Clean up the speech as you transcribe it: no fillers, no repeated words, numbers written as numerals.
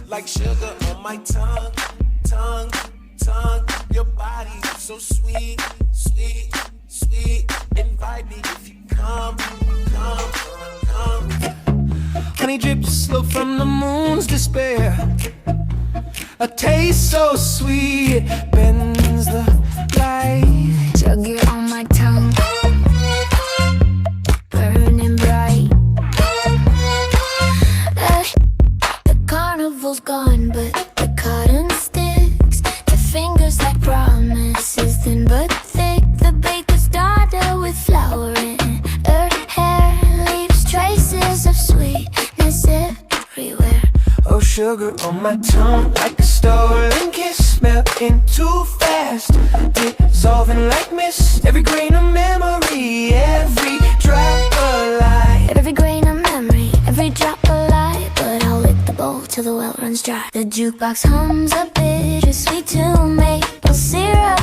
like sugar on my tongue, tongue, tongue. Your body so sweet, sweet, sweet. Invite me if you come, come, come. Honey drips slow from the moon's despair. A taste so sweet, it bends the light. Sugar on my tongue, burning bright. The carnival's gone, but the cotton sticks. The fingers like promises, thin but thick. The baker's daughter with flour in her hair leaves traces of sweetness everywhere. Oh, sugar on my tongue, like a stolen kiss, melting too fast, dissolving like mist. Every grain of memory, every drop of light. Every grain of memory, every drop of light. But I'll lick the bowl till the well runs dry. The jukebox hums a bittersweet tune, maple syrup